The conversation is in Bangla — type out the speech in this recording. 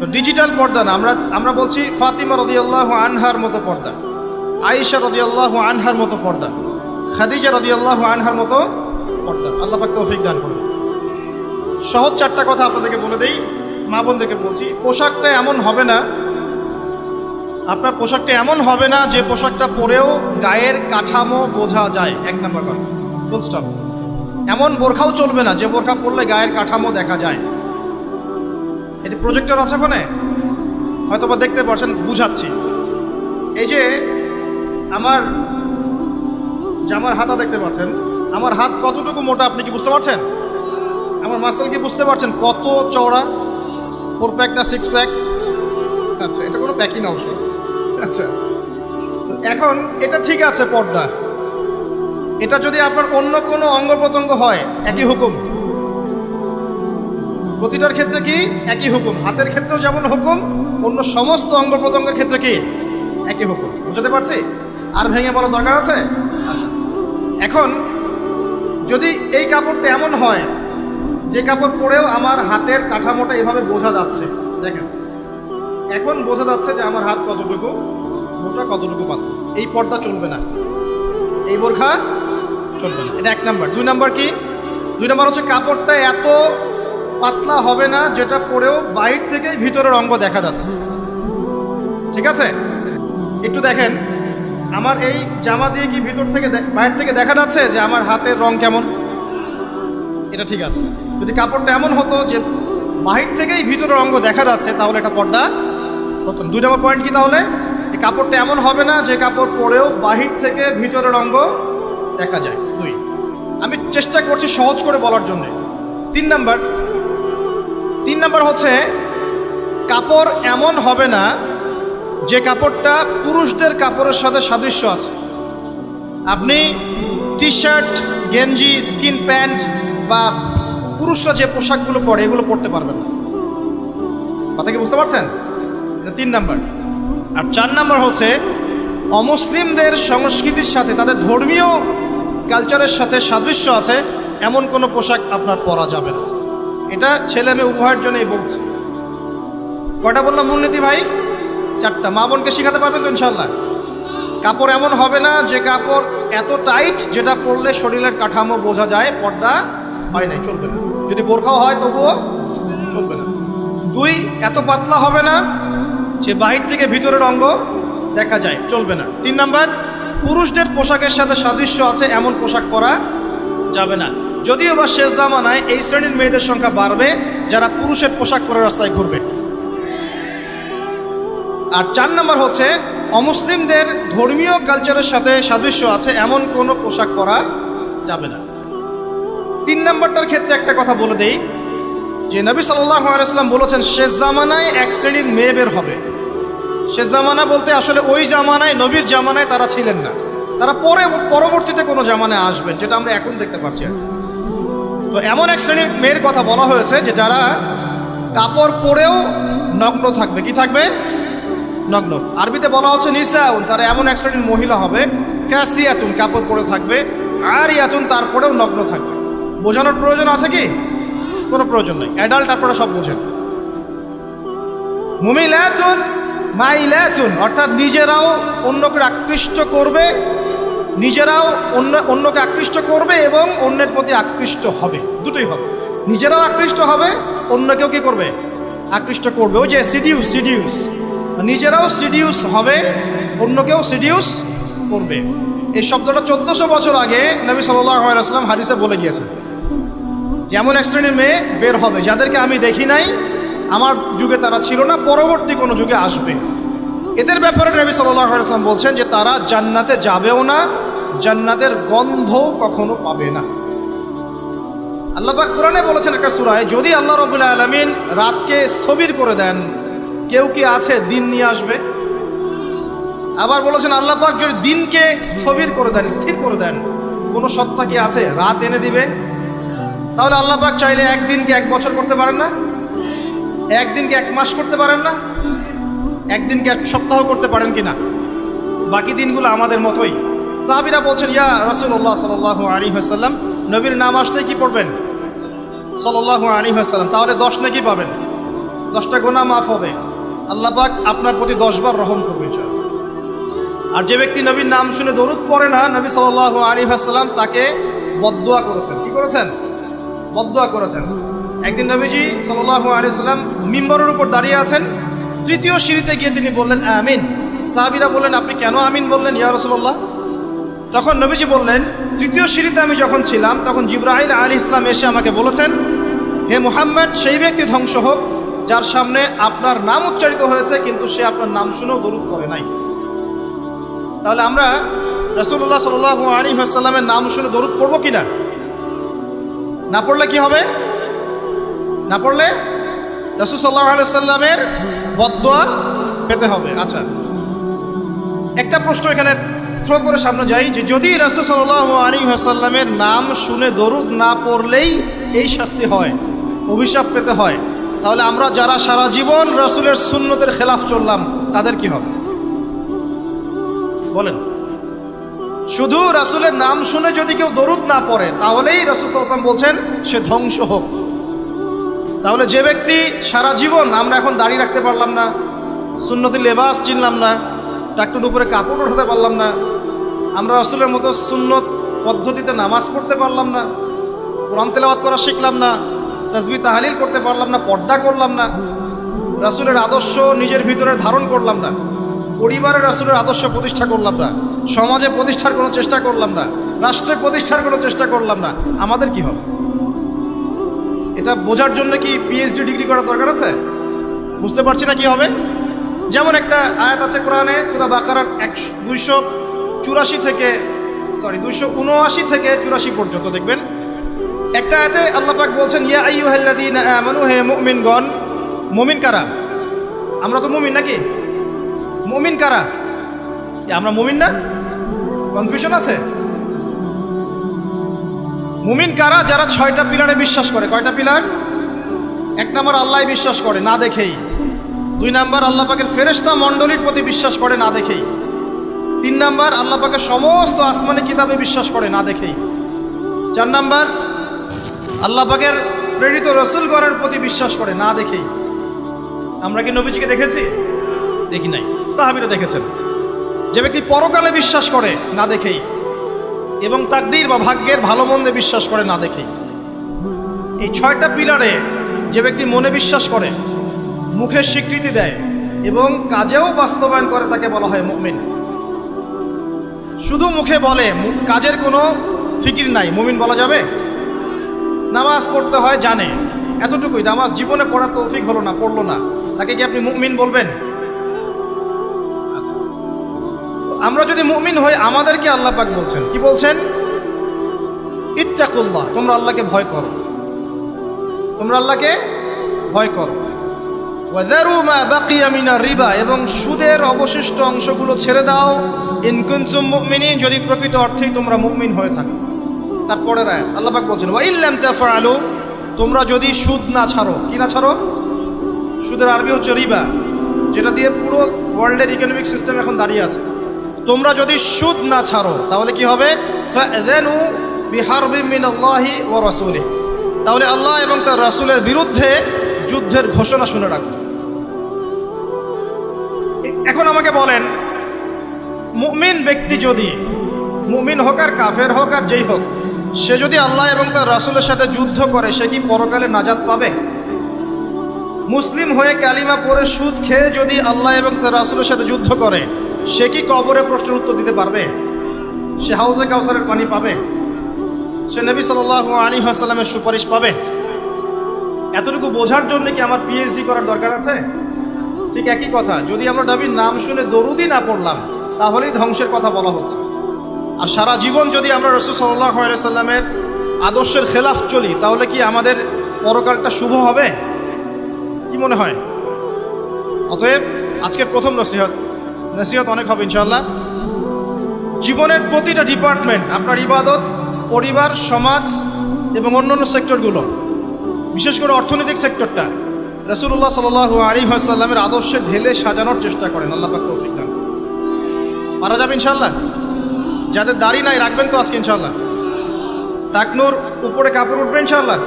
তো ডিজিটাল পর্দা না, আমরা বলছি ফাতিমা রাদিয়াল্লাহু আনহার মতো পর্দা, আয়েশা রাদিয়াল্লাহু আনহার মতো পর্দা, খাদিজা রাদিয়াল্লাহু আনহার মতো পর্দা। আল্লাহ পাক তৌফিক দান করুন। সহজ চারটা কথা আপনাদেরকে বলে দেই, মা বোনদেরকে বলছি। পোশাকটা এমন হবে না, আপনার পোশাকটা এমন হবে না যে পোশাকটা পরেও গায়ের কাঠামো বোঝা যায়। এক নম্বর কথা, ফুল স্টপ। এমন বোরখাও চলবে না যে বোরখা পরলে গায়ের কাঠামো দেখা যায়। এটি প্রজেক্টর আছে ওখানে, হয়তো বা দেখতে পাচ্ছেন, বুঝাচ্ছি। এই যে আমার জামার হাতা দেখতে পাচ্ছেন, আমার হাত কতটুকু মোটা আপনি কি বুঝতে পারছেন? আমার মাসেল কি বুঝতে পারছেন কত চওড়া? 4 প্যাক না 6 প্যাক? আচ্ছা, এটা কোনো প্যাকই না অবশ্য। আচ্ছা, তো এখন এটা ঠিক আছে পর্দা। এটা যদি আপনার অন্য কোনো অঙ্গ প্রত্যঙ্গ হয়, একই হুকুম। প্রতিটার ক্ষেত্রে কি একই হুকুম? হাতের ক্ষেত্রেও যেমন হুকুম, অন্য সমস্ত অঙ্গ প্রত্যঙ্গের ক্ষেত্রে কি একই হুকুম। বুঝতে পারছি? আর ভেঙে বলা দরকার আছে? আচ্ছা, এখন যদি এই কাপড়টা এমন হয় যে কাপড় পরেও আমার হাতের কাঠামোটা এভাবে বোঝা যাচ্ছে, দেখেন এখন বোঝা যাচ্ছে যে আমার হাত কতটুকু মোটা, কতটুকু পাতলা, এই পর্দা চলবে না, এই বোরখা চলবে না। এটা 1 নাম্বার। 2 নাম্বার কি? 2 নাম্বার হচ্ছে কাপড়টা এত পাতলা হবে না যেটা পরেও বাইরে থেকে ভিতরের অঙ্গ দেখা যাচ্ছে। ঠিক আছে? একটু দেখেন, আমার এই জামা দিয়ে কি ভিতর থেকে বাইরে থেকে দেখা যাচ্ছে যে আমার হাতের রং কেমন? এটা ঠিক আছে। যদি কাপড়টা এমন হতো যে বাহির থেকেই ভিতরের অঙ্গ দেখা যাচ্ছে, তাহলে এটা পর্দা হতো না। 2 নম্বর পয়েন্ট কি তাহলে? এই কাপড়টা এমন হবে না যে কাপড় পরেও বাহির থেকে ভিতরের অঙ্গ দেখা যায়। 2, আমি চেষ্টা করছি সহজ করে বলার জন্য। 3 নাম্বার হচ্ছে কাপড় এমন হবে না যে কাপড়টা পুরুষদের কাপড়ের সাথে সাদৃশ্য আছে। আপনি টি শার্ট, গেঞ্জি, স্কিন প্যান্ট বা পুরুষরা যে পোশাকগুলো পরে এগুলো পরতে পারবেন না। কথা কি বুঝতে পারছেন? এটা 3 নাম্বার। আর 4 নাম্বার হচ্ছে অমুসলিমদের সংস্কৃতির সাথে, তাদের ধর্মীয় কালচারের সাথে সাদৃশ্য আছে এমন কোনো পোশাক আপনার পরা যাবে না। এটা ছেলে মেয়ে উভয়ের জন্যই বলছে। কয়টা বললাম মূলনীতি ভাই? 4টা। মা বোনকে শেখাতে পারবেন তো ইনশাল্লাহ? কাপড় এমন হবে না যে কাপড় এত টাইট যেটা পরলে শরীরের কাঠামো বোঝা যায়, পর্দা হয় নাই, চলবে না। যদি বোরখাও হয় তবুও চলবে না। 2, এত পাতলা হবে না যে বাহির থেকে ভিতরের অঙ্গ দেখা যায়, চলবে না। 3 নাম্বার, পুরুষদের পোশাকের সাথে সাদৃশ্য আছে এমন পোশাক পরা যাবে না। যদিও বা শেষ জামানায় এই শ্রেণীর মেয়েদের সংখ্যা বাড়বে যারা পুরুষের পোশাক পরে রাস্তায় ঘুরবে। আর 4 নাম্বার হচ্ছে অমুসলিমদের ধর্মীয় কালচারের সাথে সাদৃশ্য আছে এমন কোনো পোশাক পরা যাবে না। 3 নাম্বারটার ক্ষেত্রে একটা কথা বলে দেই যে নবী সাল্লাল্লাহু আলাইহি ওয়াসাল্লাম বলেছেন শেষ জামানায় এক শ্রেণীর মেয়ে বের হবে। শেষ জামানা বলতে আসলে ওই জামানায়, নবীর জামানায় তারা ছিলেন না, তারা পরবর্তীতে কোনো জামানায় আসবেন, যেটা আমরা এখন দেখতে পাচ্ছি। তো এমন এক শ্রেণীর মেয়ের কথা বলা হয়েছে যে যারা কাপড় পরেও নগ্ন থাকবে। কি থাকবে? নগ্ন। আরবিতে বলা হচ্ছে নিসাউন, তারা এমন এক শ্রেণীর মহিলা হবে কাসিয়াতুন, কাপড় পরে থাকবে, আরিয়াতুন, তারপরেও নগ্ন থাকবে। বোঝানোর প্রয়োজন আছে কি? কোনো প্রয়োজন নেই, অ্যাডাল্ট আপনারা সব বোঝেন। মুমিলাতুন মাইলাতুন, অর্থাৎ নিজেরাও অন্যকে আকৃষ্ট করবে, নিজেরাও অন্যকে আকৃষ্ট করবে এবং অন্যের প্রতি আকৃষ্ট হবে, দুটোই হবে। নিজেরাও আকৃষ্ট হবে, অন্যকেও কি করবে? আকৃষ্ট করবে। ওই যে সিডিউস, নিজেরাও সিডিউস হবে, অন্যকেও সিডিউস করবে। এই শব্দটা 1400 বছর আগে নবী সাল্লাল্লাহু আলাইহি ওয়াসাল্লাম হাদিসে বলে গিয়েছেন। যেমন এক শ্রেণীর মেয়ে বের হবে যাদেরকে আমি দেখি নাই, আমার যুগে তারা ছিল না, পরবর্তী কোনো যুগে আসবে। এদের ব্যাপারে নবী সাল্লাল্লাহু আলাইহি ওয়াসাল্লাম বলছেন যে তারা জান্নাতে যাবেও না, জান্নাতের গন্ধ কখনো পাবে না। আল্লাহ পাক কোরআনে বলেছেন একটা সূরায়, যদি আল্লাহ রাব্বুল আলামিন রাতকে স্থবির করে দেন, কেউ কি আছে দিন নিয়ে আসবে? আবার বলেছেন আল্লাহ পাক যদি দিনকে স্থবির করে দেন, স্থির করে দেন, কোনো সত্তা কি আছে রাত এনে দিবে? তাহলে আল্লাহ পাক চাইলে একদিনকে 1 বছর করতে পারেন না? একদিনকে 1 মাস করতে পারেন না? একদিনকে 1 সপ্তাহ করতে পারেন কিনা? বাকি দিনগুলো আমাদের মতোই। সাহাবীরা বলছেন, ইয়া রাসূলুল্লাহ সাল্লাল্লাহু আলাইহি ওয়াসাল্লাম, নবীর নাম আসলে কি পড়বেন? সাল্লাল্লাহু আলাইহি ওয়াসাল্লাম, তাহলে 10 নাকি পাবেন? 10টা গুনাহ মাফ হবে, আল্লাহ পাক আপনার প্রতি 10 বার রহম করবে ইনশাআল্লাহ। আর যে ব্যক্তি নবীর নাম শুনে দরুদ পড়ে না, নবী সাল্লাল্লাহু আলাইহি ওয়াসাল্লাম তাকে বদদুয়া করেছেন। কি করেছেন? বদদুয়া করেছেন। একদিন নবীজি সাল্লাল্লাহু আলাইহি ওয়াসাল্লাম মিম্বরের উপর দাঁড়িয়ে আছেন, তৃতীয় সিঁড়িতে গিয়ে তিনি বললেন আমিন। সাহাবীরা বললেন, আপনি কেন আমিন বললেন ইয়া রাসূলুল্লাহ? তখন নবীজি বললেন, তৃতীয় সিঁড়িতে আমি যখন ছিলাম তখন জিবরাইল আলাইহিস সালাম এসে আমাকে বলেছেন, হে মুহাম্মদ, সেই ব্যক্তি ধ্বংস হোক যার সামনে আপনার নাম উচ্চারিত হয়েছে কিন্তু সে আপনার নাম শুনেও দরুদ পড়ে নাই। তাহলে আমরা রাসূলুল্লাহ সাল্লাল্লাহু আলাইহি ওয়াসাল্লামের নাম শুনে দরুদ পড়বো কিনা? না পড়লে কি হবে? না পড়লে রাসূল সাল্লাল্লাহু আলাইহি ওয়াসাল্লামের বদদুয়া পেতে হবে। আচ্ছা, একটা প্রশ্ন এখানে থ্রো করে সামনে যাই, যে যদি রাসূল সাল্লাল্লাহু আলাইহি ওয়াসাল্লামের নাম শুনে দরুদ না পড়লেই এই শাস্তি হয়, অভিশাপ পেতে হয়, তাহলে আমরা যারা সারা জীবন রাসূলের সুন্নতের খেলাফ চললাম তাদের কি হবে বলেন? শুধু রাসূলের নাম শুনে যদি কেউ দরুদ না পড়ে তাহলেই রাসূল সাল্লাল্লাহু আলাইহি ওয়াসাল্লাম বলছেন সে ধ্বংস হোক। তাহলে যে ব্যক্তি সারা জীবন, আমরা এখন দাড়ি রাখতে পারলাম না, সুন্নতি লেবাস চিনলাম না, টাকটুর উপরে কাপড় ওঠাতে পারলাম না, আমরা রাসূলের মতো সুন্নত পদ্ধতিতে নামাজ পড়তে পারলাম না, কোরআন তেলাওয়াত করা শিখলাম না, তাসবিহ তাহলিল করতে পারলাম না, পর্দা করলাম না, রাসূলের আদর্শ নিজের ভিতরে ধারণ করলাম না, পরিবারে রাসূলের আদর্শ প্রতিষ্ঠা করলাম না, সমাজে প্রতিষ্ঠার কোনো চেষ্টা করলাম না, রাষ্ট্রে প্রতিষ্ঠার কোনো চেষ্টা করলাম না, আমাদের কি হবে? এটা বোঝার জন্য কি পিএইচডি ডিগ্রি করার দরকার আছে? বুঝতে পারছি না কি হবে। যেমন একটা আয়াত আছে কোরআনে, সূরা বাকারার 279 থেকে 84 পর্যন্ত দেখবেন। একটা আয়াতে আল্লাহ পাক বলছেন, ইয়া আইয়ুহাল্লাযীনা আমানু, হে মুমিনগণ। মুমিন কারা? আমরা তো মুমিন নাকি? মুমিন কারা? কি আমরা মুমিন না? কনফিউশন আছে? মুমিন কারা? যারা 6টা পিলারে বিশ্বাস করে। কয়টা পিলার? 1 নম্বর আল্লাহ বিশ্বাস করে না দেখেই। 2 নম্বর আল্লাহ পাকের ফেরেশতা মণ্ডলীর প্রতি বিশ্বাস করে না দেখেই। 3 নম্বর আল্লাহ পাকের সমস্ত আসমানি কিতাবে বিশ্বাস করে না দেখেই। 4 নম্বর আল্লাহ পাকের প্রেরিত রাসূলগণের প্রতি বিশ্বাস করে না দেখেই। আমরা কি নবীজিকে দেখেছি? দেখি নাই। সাহাবীরা দেখেছেন। যে ব্যক্তি পরকালে বিশ্বাস করে না দেখেই, এবং তাকদীর বা ভাগ্যের ভালো মন্দে বিশ্বাস করে না দেখেই। এই 6টা পিলারে যে ব্যক্তি মনে বিশ্বাস করে, মুখে স্বীকৃতি দেয় এবং কাজেও বাস্তবায়ন করে তাকে বলা হয় মুমিন। শুধু মুখে বলে, কাজের কোনো ফিকির নাই, মুমিন বলা যাবে? নামাজ পড়তে হয় জানে, এতটুকুই, নামাজ জীবনে পড়ার তৌফিক হলো না, পড়লো না, তাকে কি আপনি মুমিন বলবেন? আচ্ছা, তো আমরা যদি মুমিন হই, আমাদেরকে আল্লাহ পাক বলছেন, কি বলছেন? ইত্তাকুল্লাহ, তোমরা আল্লাহকে ভয় করো, তোমরা আল্লাহকে ভয় করো। ওয়াযারু মা বাকিয়া মিনার রিবা, এবং সুদের অবশিষ্ট অংশগুলো ছেড়ে দাও। ইন কুনতুম মুমিনিন, যদি প্রকৃত অর্থেই তোমরা মুমিন হয়ে থাকো। তারপরের আয়াত আল্লাহ পাক বলছেন, ওয়া ইল্লাম তাফআলু, তোমরা যদি সুদ না ছাড়ো। কি না ছাড়ো? সুদের আরবি হচ্ছে রিবা, যেটা দিয়ে পুরো ওয়ার্ল্ডের ইকোনমিক সিস্টেম এখন দাঁড়িয়ে আছে। তোমরা যদি সুদ না ছাড়ো তাহলে কি হবে? ফাযানু বিহারবিন মিনাল্লাহি ওয়া রাসূলিহি, তাহলে আল্লাহ এবং তার রাসূলের বিরুদ্ধে যুদ্ধের ঘোষণা শুনে রাখো। এখন আমাকে বলেন, মুমিন ব্যক্তি যদি, মুমিন হোক আর কাফের হোক আর যেই হোক, সে যদি আল্লাহ এবং তার রাসূলের সাথে যুদ্ধ করে, সে কি পরকালে নাজাত পাবে? মুসলিম হয়ে কালিমা পড়ে সুদ খেয়ে যদি আল্লাহ এবং তার রাসূলের সাথে যুদ্ধ করে, সে কি কবরে প্রশ্নের উত্তর দিতে পারবে? সে হাউজে কাউসারের পানি পাবে? সে নবী সাল্লাল্লাহু আলাইহি ওয়াসাল্লামের সুপারিশ পাবে? এতটুকু বোঝার জন্য কি আমার পিএইচডি করার দরকার আছে? ঠিক একই কথা, যদি আমরা নবীর নাম শুনে দরুদই না পড়লাম তাহলেই ধ্বংসের কথা বলা হচ্ছে। আর সারা জীবন যদি আমরা রাসূল সাল্লাল্লাহু আলাইহি ওয়াসাল্লামের আদর্শের খেলাফ চলি, তাহলে কি আমাদের পরকালটা শুভ হবে? কি মনে হয়? অতএব আজকের প্রথম নসিহত অনেক হবে ইনশাআল্লাহ। জীবনের প্রতিটা ডিপার্টমেন্ট, আপনার ইবাদত, পরিবার, সমাজ এবং অন্যান্য সেক্টরগুলো, বিশেষ করে অর্থনৈতিক সেক্টরটা রাসূলুল্লাহ সাল্লাল্লাহু আলাইহি ওয়াসাল্লামের আদর্শে ঢেলে সাজানোর চেষ্টা করেন। আল্লাহ পাক তৌফিক দান। পারা যাবে ইনশাআল্লাহ? যাদের দাড়ি নাই রাখবেন তো আজকে ইনশাআল্লাহ। টাকনুর উপরে কাপড় উঠবে ইনশাআল্লাহ।